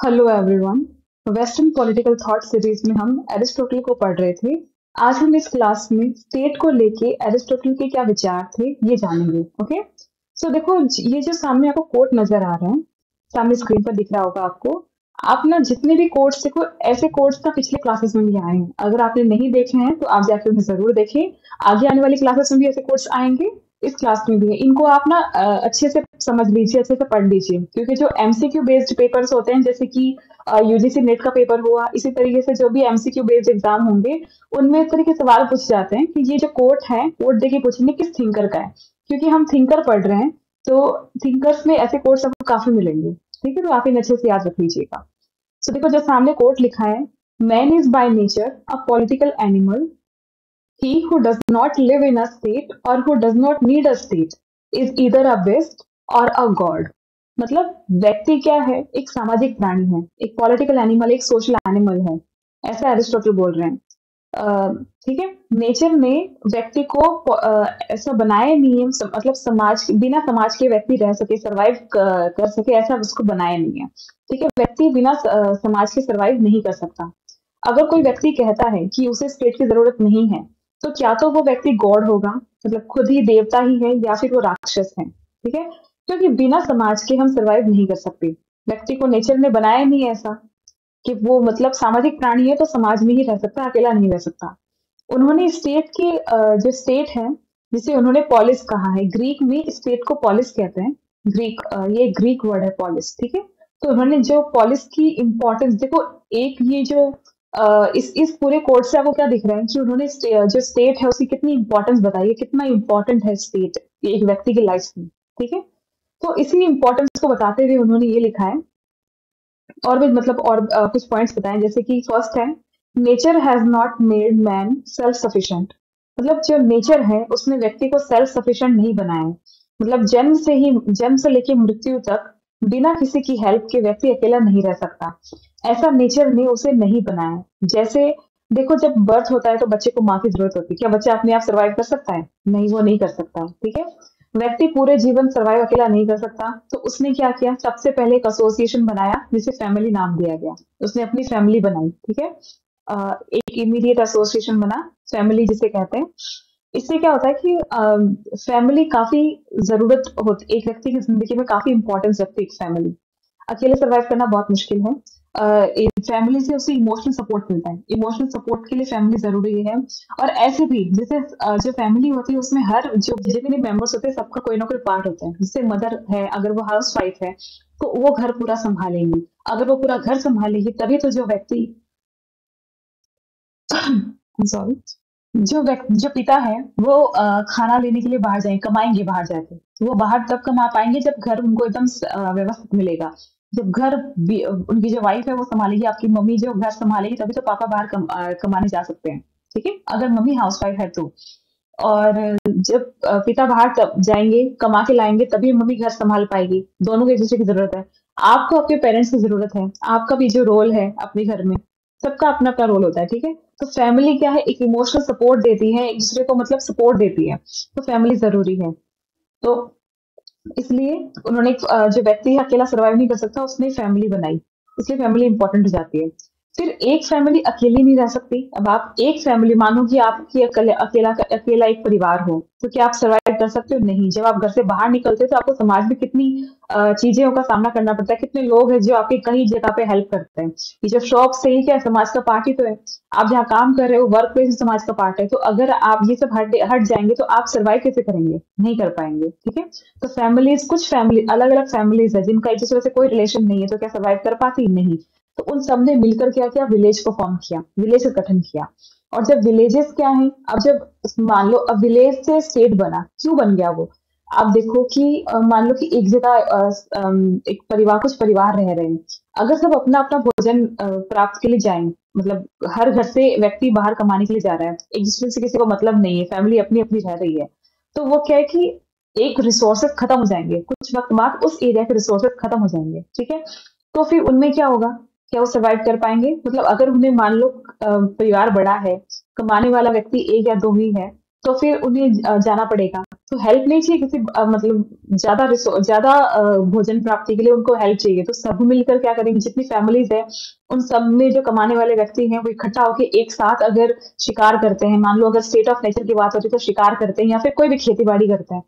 Hello everyone. Western political thought series में हम Aristotle को पढ़ रहे थे। आज हम इस क्लास में स्टेट को लेके एरिस्टोटल के क्या विचार थे ये जानेंगे। ओके, सो देखो, ये जो सामने आपको कोट नजर आ रहा है, सामने स्क्रीन पर दिख रहा होगा आपको। आप ना जितने भी कोट्स देखो, ऐसे कोट्स ना पिछले क्लासेस में भी आए हैं। अगर आपने नहीं देखे हैं तो आप जाके उन्हें जरूर देखें। आगे आने वाली क्लासेस में भी ऐसे कोट्स आएंगे, इस क्लास में भी है। इनको आप ना अच्छे से समझ लीजिए, अच्छे से पढ़ लीजिए, क्योंकि जो एमसीक्यू बेस्ड पेपर्स होते हैं, जैसे कि यूजीसी नेट का पेपर हुआ, इसी तरीके से जो भी एमसीक्यू बेस्ड एग्जाम होंगे, उनमें इस तरह के सवाल पूछे जाते हैं कि ये जो कोट है, कोट देखिए पूछेंगे किस थिंकर का है। क्योंकि हम थिंकर पढ़ रहे हैं, तो थिंकर्स में ऐसे कोट्स आपको काफी मिलेंगे। ठीक है, तो आप इन अच्छे से याद रख लीजिएगा। तो देखो, जो सामने कोट लिखा है, man is by nature a political animal. He who does not live in a state or who does not need a state is either a beast or a god। मतलब व्यक्ति क्या है? एक सामाजिक प्राणी है, एक पॉलिटिकल एनिमल, एक सोशल एनिमल है। ऐसा एरिस्टोटल बोल रहे हैं। ठीक है, नेचर ने व्यक्ति को ऐसा बनाया नहीं है, मतलब समाज, बिना समाज के व्यक्ति रह सके, सरवाइव कर सके, ऐसा उसको बनाया नहीं है। ठीक है, व्यक्ति बिना समाज के सरवाइव नहीं कर सकता। अगर कोई व्यक्ति कहता है कि उसे स्टेट की जरूरत नहीं है, तो क्या तो वो व्यक्ति गॉड होगा, मतलब खुद ही देवता ही है, या फिर वो राक्षस है। ठीक है, क्योंकि बिना समाज के हम सरवाइव नहीं कर सकते। व्यक्ति को नेचर ने बनाया नहीं ऐसा कि वो मतलब सामाजिक प्राणी है तो समाज में ही रह सकता है, अकेला नहीं रह सकता। उन्होंने स्टेट की जो स्टेट है, जिसे उन्होंने पॉलिस कहा है, ग्रीक में स्टेट को पॉलिस कहते हैं। ग्रीक ये ग्रीक वर्ड है पॉलिस। ठीक है, तो उन्होंने जो पॉलिस की इंपॉर्टेंस देखो, एक ये जो इस पूरे कोर्स से आपको क्या दिख रहा है कि उन्होंने जो स्टेट है उसकी कितनी इंपॉर्टेंस बताई है, कितना इंपॉर्टेंट है स्टेट एक व्यक्ति की लाइफ में। ठीक है, तो इसी इंपॉर्टेंस को बताते हुए उन्होंने ये लिखा है। और भी मतलब और कुछ पॉइंट्स बताएं, जैसे कि फर्स्ट है, nature has not made man self sufficient. मतलब जो नेचर है उसने व्यक्ति को सेल्फ सफिशिएंट नहीं बनाया है। मतलब जन्म से लेके मृत्यु तक बिना किसी की हेल्प के व्यक्ति अकेला नहीं रह सकता। ऐसा नेचर ने उसे नहीं बनाया। जैसे देखो, जब बर्थ होता है तो बच्चे को माँ की जरूरत होती है। क्या बच्चा अपने आप सर्वाइव कर सकता है? नहीं, वो नहीं कर सकता। ठीक है, व्यक्ति पूरे जीवन सर्वाइव अकेला नहीं कर सकता, तो उसने क्या किया, सबसे पहले एक एसोसिएशन बनाया जिसे फैमिली नाम दिया गया। उसने अपनी फैमिली बनाई। ठीक है, एक इमीडिएट एसोसिएशन बना, फैमिली जिसे कहते हैं। इससे क्या होता है कि फैमिली काफी जरूरत होती, एक व्यक्ति की जिंदगी में काफी इंपॉर्टेंस रखती है फैमिली। अकेले सरवाइव करना बहुत मुश्किल है। फैमिली से उसे इमोशनल सपोर्ट मिलता है, इमोशनल सपोर्ट के लिए फैमिली जरूरी है। और ऐसे भी जैसे जो फैमिली होती है उसमें हर जो जितने भी मेंबर्स होते हैं सबका कोई ना कोई पार्ट होता है। जैसे मदर है, अगर वो हाउस वाइफ है तो वो घर पूरा संभालेंगी। अगर वो पूरा घर संभालेगी तभी तो जो व्यक्ति सॉरी, जो पिता है वो खाना लेने के लिए बाहर जाएंगे, कमाएंगे बाहर जाके। वो बाहर तब कमा पाएंगे जब घर उनको एकदम व्यवस्थित मिलेगा। जब घर उनकी जो वाइफ है वो संभालेगी, आपकी मम्मी जो घर संभालेगी, तभी तो पापा बाहर कमाने जा सकते हैं। ठीक है, अगर मम्मी हाउस वाइफ है तो। और जब पिता बाहर तब जाएंगे, कमा के लाएंगे, तभी मम्मी घर संभाल पाएगी। दोनों को एक दूसरे की जरूरत है। आपको आपके पेरेंट्स की जरूरत है। आपका भी जो रोल है अपने घर में, सबका अपना अपना रोल होता है। ठीक है, तो फैमिली क्या है, एक इमोशनल सपोर्ट देती है, एक दूसरे को मतलब सपोर्ट देती है। तो फैमिली जरूरी है। तो इसलिए उन्होंने जो व्यक्ति अकेला सर्वाइव नहीं कर सकता, उसने फैमिली बनाई। इसलिए फैमिली इंपॉर्टेंट हो जाती है। फिर एक फैमिली अकेली नहीं रह सकती। अब आप एक फैमिली मानो कि आपकी अकेला एक परिवार हो, तो क्या आप सर्वाइव कर सकते हो? नहीं। जब आप घर से बाहर निकलते हो तो आपको समाज में कितनी चीजों का सामना करना पड़ता है, कितने लोग हैं जो आपकी कई जगह पे हेल्प करते हैं। ये जो शॉप से ही क्या समाज का पार्ट ही तो है। आप जहाँ काम कर रहे हो, वर्क प्लेस समाज का पार्ट है। तो अगर आप ये सब हट हट जाएंगे तो आप सर्वाइव कैसे करेंगे? नहीं कर पाएंगे। ठीक है, तो फैमिलीज, कुछ फैमिली अलग अलग फैमिलीज है जिनका एक दूसरे से कोई रिलेशन नहीं है, तो क्या सर्वाइव कर पाती? नहीं। तो उन सब ने मिलकर क्या किया, विलेज को फॉर्म किया, विलेज का गठन किया। और जब विलेजेस क्या है, अब जब मान लो अब विलेज से स्टेट बना, क्यों बन गया वो? आप देखो कि मान लो कि एक जगह एक परिवार, कुछ परिवार रह रहे हैं। अगर सब अपना अपना भोजन प्राप्त के लिए जाएं, मतलब हर घर से व्यक्ति बाहर कमाने के लिए जा रहा है, एक दूसरे से किसी को मतलब नहीं है, फैमिली अपनी अपनी रह रही है, तो वो क्या है कि एक रिसोर्सेज खत्म हो जाएंगे, कुछ वक्त बाद उस एरिया के रिसोर्सेज खत्म हो जाएंगे। ठीक है, तो फिर उनमें क्या होगा, क्या वो सर्वाइव कर पाएंगे? मतलब अगर उन्हें मान लो परिवार बड़ा है, कमाने वाला व्यक्ति एक या दो ही है, तो फिर उन्हें जाना पड़ेगा। तो हेल्प नहीं चाहिए किसी मतलब ज्यादा भोजन प्राप्ति के लिए उनको हेल्प चाहिए, तो सब मिलकर क्या करेंगे, जितनी फैमिलीज है उन सब में जो कमाने वाले व्यक्ति हैं वो इकट्ठा होकर एक साथ अगर शिकार करते हैं, मान लो अगर स्टेट ऑफ नेचर की बात होती है तो शिकार करते हैं या फिर कोई भी खेती बाड़ी करते हैं,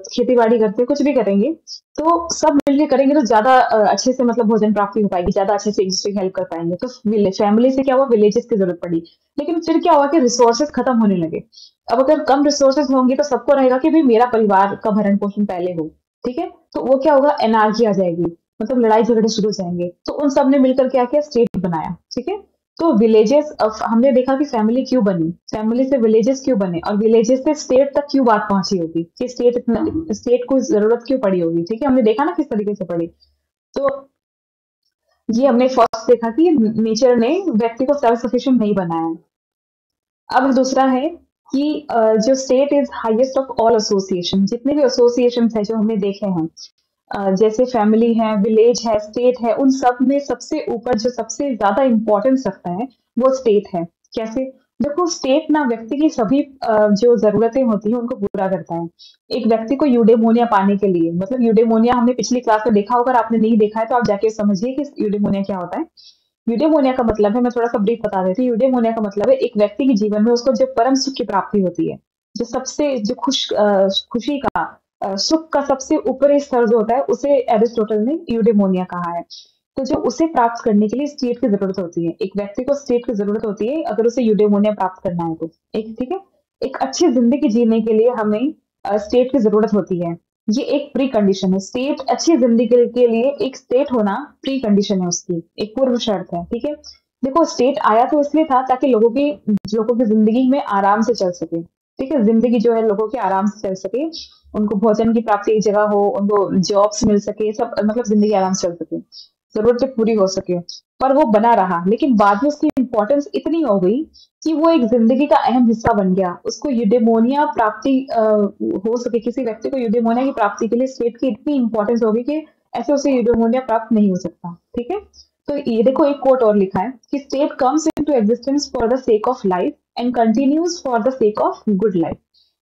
खेती बाड़ी करते हैं, कुछ भी करेंगे, तो सब मिलके करेंगे तो ज्यादा अच्छे से मतलब भोजन प्राप्ति हो पाएगी, ज्यादा अच्छे से एक दूसरे की हेल्प कर पाएंगे। तो फैमिली से क्या हुआ, विलेजेस की जरूरत पड़ी। लेकिन फिर क्या हुआ कि रिसोर्सेज खत्म होने लगे। अब अगर कम रिसोर्सेज होंगे तो सबको रहेगा कि भाई मेरा परिवार का भरण पोषण पहले हो, ठीक है, तो वो क्या होगा, एनार्की आ जाएगी, मतलब लड़ाई झगड़े शुरू हो जाएंगे। तो उन सब ने मिलकर क्या किया, स्टेट बनाया, ठीक है। तो विलेजेस, हमने देखा कि फैमिली क्यों बनी, फैमिली से विलेजेस क्यों बने, और विलेजेस से स्टेट तक क्यों बात पहुंची होगी, कि स्टेट को जरूरत क्यों पड़ी होगी, ठीक है, हमने देखा ना किस तरीके से पड़ी। तो ये हमने फर्स्ट देखा कि नेचर ने व्यक्ति को सेल्फ सफिशिएंट नहीं बनाया। अब दूसरा है कि जो state is highest of all association, जितने भी एसोसिएशन है जो हमने देखे हैं, जैसे फैमिली है, विलेज है, स्टेट है, उन सब में सबसे ऊपर जो सबसे ज्यादा इंपॉर्टेंस रखता है वो स्टेट है। कैसे, देखो स्टेट ना व्यक्ति की सभी जो जरूरतें होती हैं उनको पूरा करता है। एक व्यक्ति को यूडेमोनिया पाने के लिए, मतलब यूडेमोनिया हमने पिछली क्लास में देखा होगा, अगर आपने नहीं देखा है तो आप जाके समझिए कि यूडेमोनिया क्या होता है। यूडेमोनिया का मतलब है, मैं थोड़ा सा ब्रीफ बता देती हूँ, यूडेमोनिया का मतलब है एक व्यक्ति के जीवन में उसको जो परम सुख की प्राप्ति होती है, जो सबसे जो खुशी का सुख का सबसे ऊपरी स्तर जो होता है, उसे एरिस्टोटल ने यूडेमोनिया कहा है। तो जो उसे प्राप्त करने के लिए स्टेट की जरूरत होती है, एक व्यक्ति को स्टेट की जरूरत होती है अगर उसे यूडेमोनिया प्राप्त करना है तो, एक, ठीक है, एक अच्छी जिंदगी जीने के लिए हमें स्टेट की जरूरत होती है। ये एक प्री कंडीशन है, स्टेट अच्छी जिंदगी के लिए एक स्टेट होना प्री कंडीशन है, उसकी एक पूर्व शर्त है, ठीक है। देखो स्टेट आया तो इसलिए था ताकि लोगों की जिंदगी में आराम से चल सके, ठीक है, जिंदगी जो है लोगों की आराम से चल सके, उनको भोजन की प्राप्ति एक जगह हो, उनको जॉब्स मिल सके, सब मतलब जिंदगी आराम से चल सके, जरूरतें पूरी हो सके। पर वो बना रहा, लेकिन बाद में उसकी इंपॉर्टेंस इतनी हो गई कि वो एक जिंदगी का अहम हिस्सा बन गया। उसको यूडेमोनिया प्राप्ति हो सके, किसी व्यक्ति को यूडेमोनिया की प्राप्ति के लिए स्टेट की इतनी इंपॉर्टेंस होगी कि ऐसे उसे यूडेमोनिया प्राप्त नहीं हो सकता, ठीक है। तो ये देखो एक कोट और लिखा है कि state comes into existence for the sake of life and continues for the sake of good life.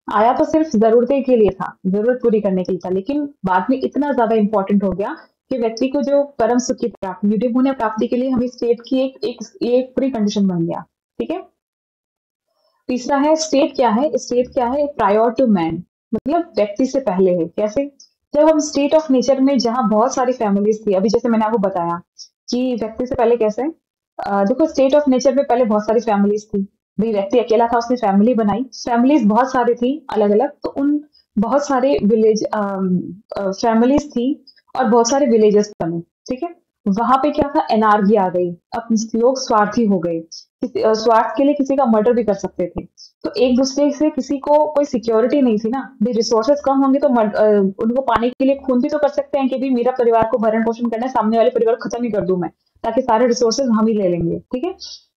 आया तो सिर्फ जरूरतें के लिए था, जरूरत पूरी करने के लिए था, लेकिन बाद में इतना ज्यादा इंपॉर्टेंट हो गया कि व्यक्ति को जो परम सुख की प्राप्ति, यूडेमोनिया प्राप्ति के लिए हमें स्टेट की एक प्री कंडीशन बन गया, ठीक है। तीसरा है स्टेट क्या है, स्टेट क्या है, प्रायोर टू मैन, मतलब व्यक्ति से पहले है। कैसे, जब हम स्टेट ऑफ नेचर में जहां बहुत सारी फैमिलीज थी, अभी जैसे मैंने आपको बताया कि व्यक्ति से पहले कैसे, देखो स्टेट ऑफ नेचर में पहले बहुत सारी फैमिलीज थी, भाई व्यक्ति अकेला था, उसने फैमिली बनाई, फैमिलीज बहुत सारी थी अलग अलग, तो उन बहुत सारे विलेज फैमिलीज थी और बहुत सारे विलेजेस बने, ठीक है। वहां पे क्या था, एनार्की आ गई, अब लोग स्वार्थी हो गए, स्वार्थ के लिए किसी का मर्डर भी कर सकते थे। तो एक दूसरे से किसी को कोई सिक्योरिटी नहीं थी ना, भाई रिसोर्सेज कम होंगे तो उनको पाने के लिए खून भी तो कर सकते हैं कि भाई मेरा परिवार को भरण पोषण करना है, सामने वाले परिवार को खत्म ही कर दूं मैं, ताकि सारे रिसोर्सेज हम ही ले लेंगे, ठीक है।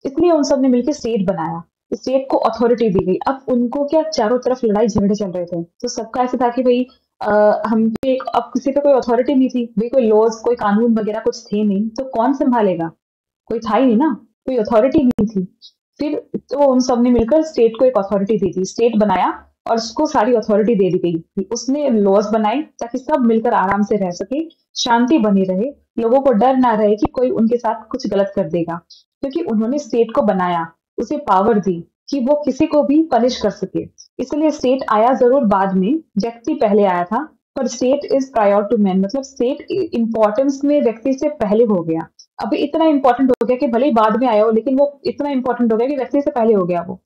इसलिए उन सब ने मिलकर स्टेट बनाया, स्टेट को अथॉरिटी दी गई। अब उनको क्या, चारों तरफ लड़ाई झगड़े चल रहे थे, तो सबका ऐसा था कि भाई हम पे अब किसी पे कोई अथॉरिटी नहीं थी, भाई कोई लॉज कोई कानून वगैरह कुछ थे नहीं, तो कौन संभालेगा, कोई था ही नहीं ना, कोई अथॉरिटी नहीं थी। फिर तो उन सब ने मिलकर स्टेट को एक अथॉरिटी दी थी, स्टेट बनाया और उसको सारी अथॉरिटी दे दी गई। उसने लॉज बनाए ताकि सब मिलकर आराम से रह सके, शांति बनी रहे, लोगों को डर ना रहे कि कोई उनके साथ कुछ गलत कर देगा, क्योंकि उन्होंने स्टेट को बनाया, उसे पावर दी कि वो किसी को भी पनिश कर सके। इसलिए स्टेट आया जरूर बाद में, व्यक्ति पहले आया था, पर state is prior to man, मतलब स्टेट इंपॉर्टेंस में व्यक्ति से पहले हो गया। अभी इतना इंपॉर्टेंट हो गया कि भले ही बाद में आया हो, लेकिन वो इतना इंपॉर्टेंट हो गया कि व्यक्ति से पहले हो गया वो।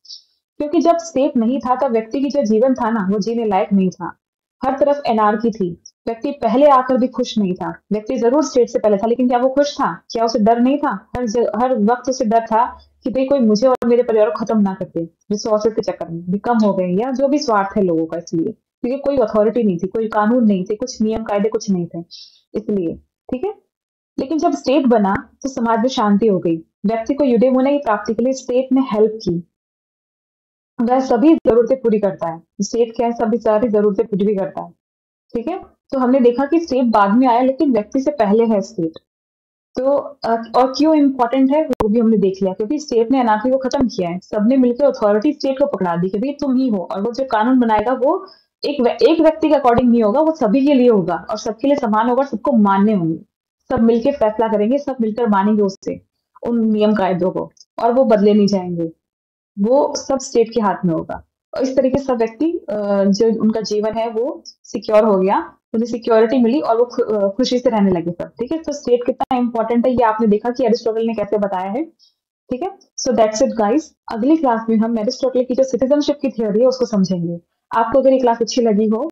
क्योंकि जब स्टेट नहीं था तब व्यक्ति की जो जीवन था ना, वो जीने लायक नहीं था, हर तरफ एनार्की थी, व्यक्ति पहले आकर भी खुश नहीं था। व्यक्ति जरूर स्टेट से पहले था, लेकिन क्या वो खुश था, क्या उसे डर नहीं था, हर वक्त उसे डर था कि भाई कोई मुझे और मेरे परिवार को खत्म ना कर दे, रिसोर्सेज के चक्कर में भी कम हो गए, या जो भी स्वार्थ है लोगों का, इसलिए क्योंकि कोई अथॉरिटी नहीं थी, कोई कानून नहीं थे, कुछ नियम कायदे कुछ नहीं थे, इसलिए, ठीक है। लेकिन जब स्टेट बना तो समाज में शांति हो गई, व्यक्ति को यूडेमोनिया की प्राप्ति के लिए स्टेट ने हेल्प की, वह सभी जरूरतें पूरी करता है, स्टेट क्या है, सभी सारी जरूरतें पूरी भी करता है, ठीक है। तो हमने देखा कि स्टेट बाद में आया, लेकिन व्यक्ति से पहले है स्टेट। तो और क्यों इम्पोर्टेंट है वो भी हमने देख लिया, क्योंकि स्टेट ने अनार्की को खत्म किया है, सबने मिलकर अथॉरिटी स्टेट को पकड़ा दी कि भाई तुम ही हो, और वो जो कानून बनाएगा वो एक व्यक्ति के अकॉर्डिंग नहीं होगा, वो सभी के लिए होगा और सबके लिए समान होगा, सबको मानने होंगे, सब मिलकर फैसला करेंगे, सब मिलकर मानेंगे उससे उन नियम कायदों को, और वो बदले नहीं जाएंगे, वो सब स्टेट के हाथ में होगा। और इस तरीके से सब व्यक्ति जो उनका जीवन है वो सिक्योर हो गया, उन्हें सिक्योरिटी मिली और वो खुशी से रहने लगे सब। ठीक है, तो स्टेट कितना इंपॉर्टेंट है ये आपने देखा कि एरिस्टोटल ने कैसे बताया है। ठीक है, सो दैट्स इट गाइस, अगली क्लास में हम एरिस्टोटल की जो सिटीजनशिप की थ्योरी है उसको समझेंगे। आपको अगर ये क्लास अच्छी लगी हो